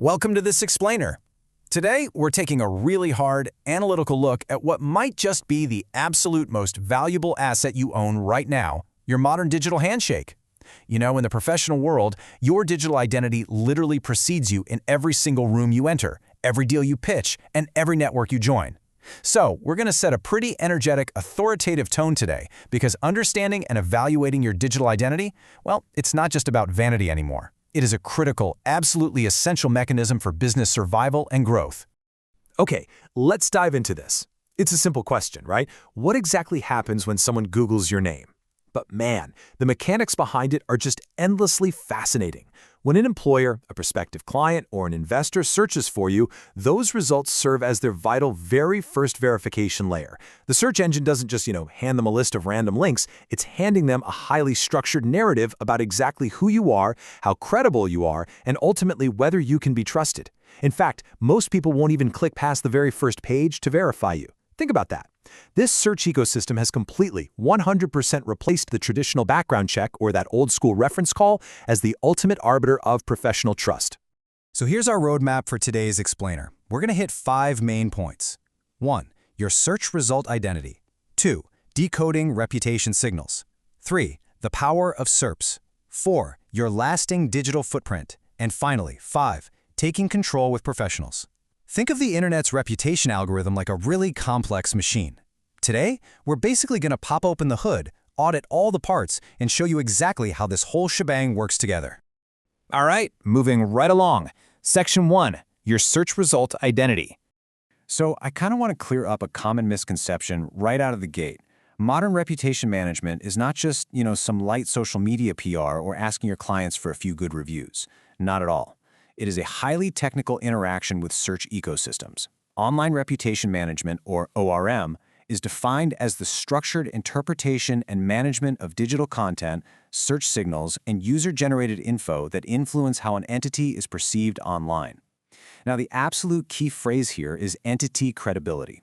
Welcome to this explainer. Today, we're taking a really hard, analytical look at what might just be the absolute most valuable asset you own right now, your modern digital handshake. You know, in the professional world, your digital identity literally precedes you in every single room you enter, every deal you pitch, and every network you join. So, we're going to set a pretty energetic, authoritative tone today because understanding and evaluating your digital identity, well, it's not just about vanity anymore. It is a critical, absolutely essential mechanism for business survival and growth. Okay, let's dive into this. It's a simple question, right? What exactly happens when someone Googles your name? But man, the mechanics behind it are just endlessly fascinating. When an employer, a prospective client, or an investor searches for you, those results serve as their vital very first verification layer. The search engine doesn't just, hand them a list of random links. It's handing them a highly structured narrative about exactly who you are, how credible you are, and ultimately whether you can be trusted. In fact, most people won't even click past the very first page to verify you. Think about that. This search ecosystem has completely, 100% replaced the traditional background check or that old-school reference call as the ultimate arbiter of professional trust. So here's our roadmap for today's explainer. We're going to hit 5 main points. 1. Your search result identity. 2. Decoding reputation signals. 3. The power of SERPs. 4. Your lasting digital footprint. And finally, 5. Taking control with professionals. Think of the internet's reputation algorithm like a really complex machine. Today, we're basically going to pop open the hood, audit all the parts, and show you exactly how this whole shebang works together. All right, moving right along. Section 1, your search result identity. So I kind of want to clear up a common misconception right out of the gate. Modern reputation management is not just, some light social media PR or asking your clients for a few good reviews. Not at all. It is a highly technical interaction with search ecosystems. Online reputation management, or ORM, is defined as the structured interpretation and management of digital content, search signals, and user-generated info that influence how an entity is perceived online. Now, the absolute key phrase here is entity credibility.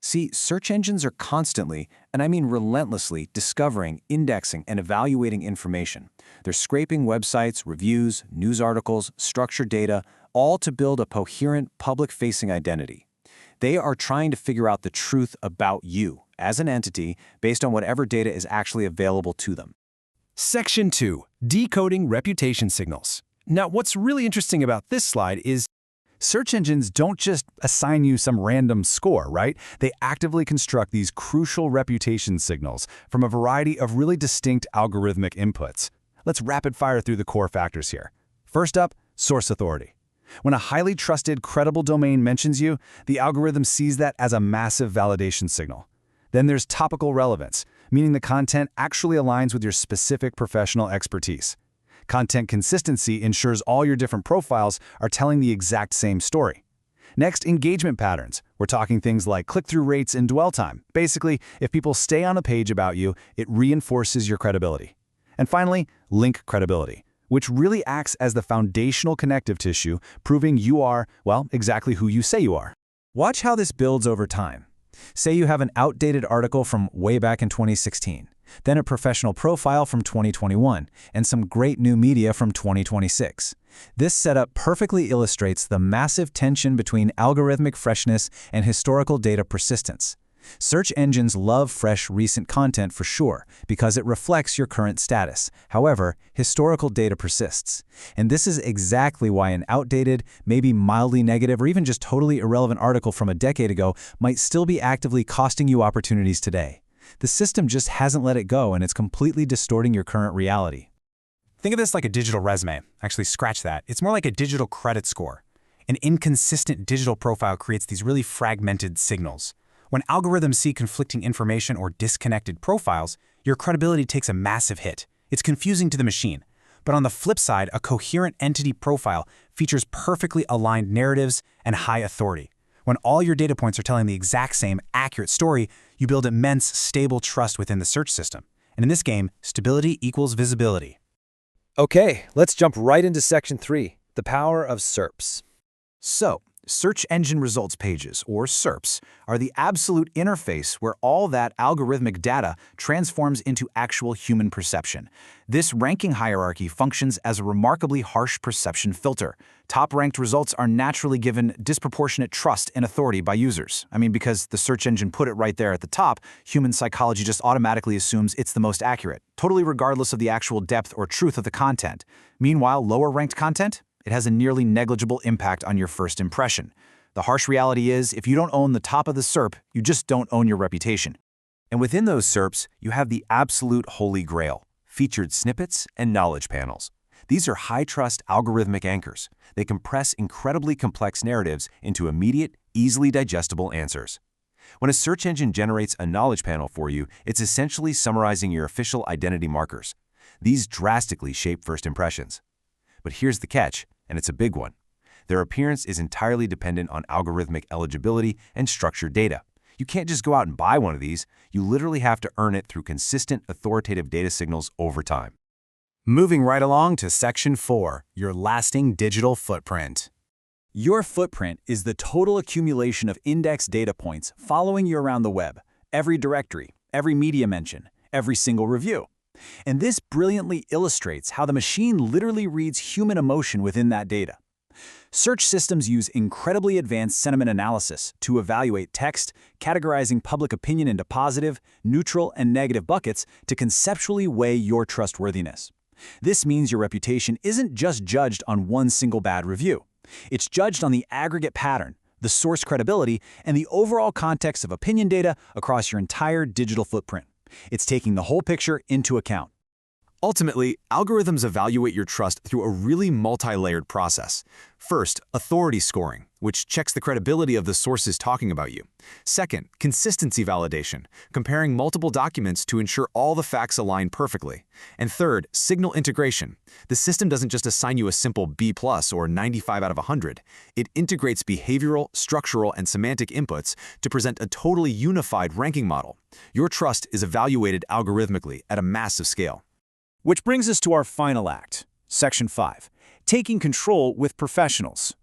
See, search engines are constantly, and I mean relentlessly, discovering, indexing, and evaluating information. They're scraping websites, reviews, news articles, structured data, all to build a coherent, public-facing identity. They are trying to figure out the truth about you as an entity based on whatever data is actually available to them. Section 2. Decoding reputation signals. Now, what's really interesting about this slide is search engines don't just assign you some random score, right? They actively construct these crucial reputation signals from a variety of really distinct algorithmic inputs. Let's rapid fire through the core factors here. First up, source authority. When a highly trusted, credible domain mentions you, the algorithm sees that as a massive validation signal. Then there's topical relevance, meaning the content actually aligns with your specific professional expertise. Content consistency ensures all your different profiles are telling the exact same story. Next, engagement patterns. We're talking things like click-through rates and dwell time. Basically, if people stay on a page about you, it reinforces your credibility. And finally, link credibility, which really acts as the foundational connective tissue, proving you are, well, exactly who you say you are. Watch how this builds over time. Say you have an outdated article from way back in 2016. Then a professional profile from 2021, and some great new media from 2026. This setup perfectly illustrates the massive tension between algorithmic freshness and historical data persistence. Search engines love fresh, recent content for sure, because it reflects your current status. However, historical data persists. And this is exactly why an outdated, maybe mildly negative, or even just totally irrelevant article from a decade ago might still be actively costing you opportunities today. The system just hasn't let it go, and it's completely distorting your current reality. Think of this like a digital resume. Actually, scratch that. It's more like a digital credit score. An inconsistent digital profile creates these really fragmented signals. When algorithms see conflicting information or disconnected profiles, your credibility takes a massive hit. It's confusing to the machine. But on the flip side, a coherent entity profile features perfectly aligned narratives and high authority. When all your data points are telling the exact same accurate story, you build immense, stable trust within the search system. And in this game, stability equals visibility. Okay, let's jump right into Section 3, the power of SERPs. So, Search engine results pages, or SERPs, are the absolute interface where all that algorithmic data transforms into actual human perception. This ranking hierarchy functions as a remarkably harsh perception filter. Top-ranked results are naturally given disproportionate trust and authority by users. Because the search engine put it right there at the top, human psychology just automatically assumes it's the most accurate, totally regardless of the actual depth or truth of the content. Meanwhile, lower-ranked content? It has a nearly negligible impact on your first impression. The harsh reality is, if you don't own the top of the SERP, you just don't own your reputation. And within those SERPs, you have the absolute holy grail: featured snippets and knowledge panels. These are high-trust algorithmic anchors. They compress incredibly complex narratives into immediate, easily digestible answers. When a search engine generates a knowledge panel for you, it's essentially summarizing your official identity markers. These drastically shape first impressions. But here's the catch, and it's a big one. Their appearance is entirely dependent on algorithmic eligibility and structured data. You can't just go out and buy one of these. You literally have to earn it through consistent, authoritative data signals over time. Moving right along to Section 4, your lasting digital footprint. Your footprint is the total accumulation of index data points following you around the web, every directory, every media mention, every single review. And this brilliantly illustrates how the machine literally reads human emotion within that data. Search systems use incredibly advanced sentiment analysis to evaluate text, categorizing public opinion into positive, neutral, and negative buckets to conceptually weigh your trustworthiness. This means your reputation isn't just judged on one single bad review. It's judged on the aggregate pattern, the source credibility, and the overall context of opinion data across your entire digital footprint. It's taking the whole picture into account. Ultimately, algorithms evaluate your trust through a really multi-layered process. First, authority scoring, which checks the credibility of the sources talking about you. Second, consistency validation, comparing multiple documents to ensure all the facts align perfectly. And third, signal integration. The system doesn't just assign you a simple B+ or 95 out of 100. It integrates behavioral, structural, and semantic inputs to present a totally unified ranking model. Your trust is evaluated algorithmically at a massive scale. Which brings us to our final act, Section 5, taking control with professionals.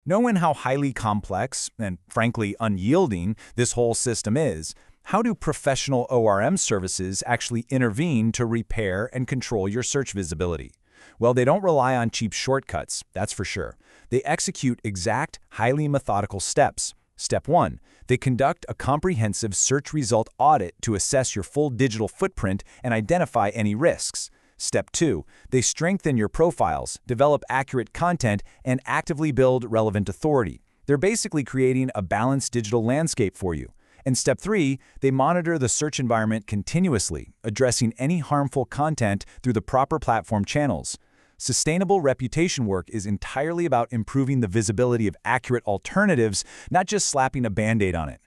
Knowing how highly complex and, frankly, unyielding this whole system is, how do professional ORM services actually intervene to repair and control your search visibility? Well, they don't rely on cheap shortcuts, that's for sure. They execute exact, highly methodical steps. Step 1. They conduct a comprehensive search result audit to assess your full digital footprint and identify any risks. Step 2. They strengthen your profiles, develop accurate content, and actively build relevant authority. They're basically creating a balanced digital landscape for you. And Step 3. They monitor the search environment continuously, addressing any harmful content through the proper platform channels. Sustainable reputation work is entirely about improving the visibility of accurate alternatives, not just slapping a Band-Aid on it.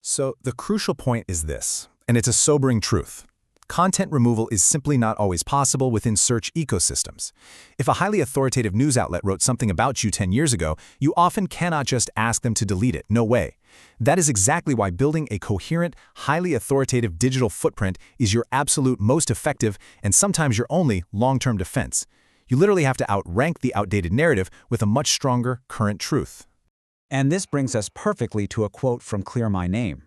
So the crucial point is this, and it's a sobering truth. Content removal is simply not always possible within search ecosystems. If a highly authoritative news outlet wrote something about you 10 years ago, you often cannot just ask them to delete it. No way. That is exactly why building a coherent, highly authoritative digital footprint is your absolute most effective and sometimes your only long-term defense. You literally have to outrank the outdated narrative with a much stronger current truth. And this brings us perfectly to a quote from Clear My Name.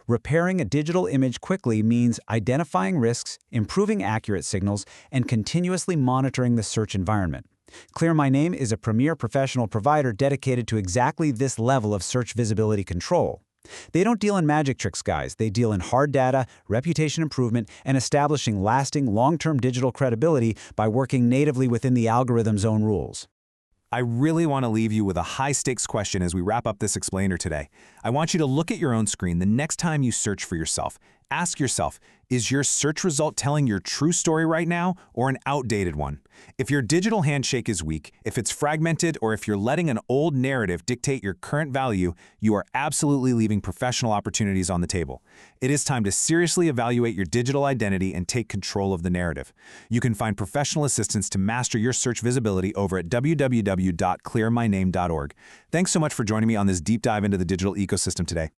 Repairing a digital image quickly means identifying risks, improving accurate signals, and continuously monitoring the search environment. Clear My Name is a premier professional provider dedicated to exactly this level of search visibility control. They don't deal in magic tricks, guys. They deal in hard data, reputation improvement, and establishing lasting, long-term digital credibility by working natively within the algorithm's own rules. I really want to leave you with a high-stakes question as we wrap up this explainer today. I want you to look at your own screen the next time you search for yourself. Ask yourself, is your search result telling your true story right now or an outdated one? If your digital handshake is weak, if it's fragmented, or if you're letting an old narrative dictate your current value, you are absolutely leaving professional opportunities on the table. It is time to seriously evaluate your digital identity and take control of the narrative. You can find professional assistance to master your search visibility over at www.clearmyname.org. Thanks so much for joining me on this deep dive into the digital ecosystem today.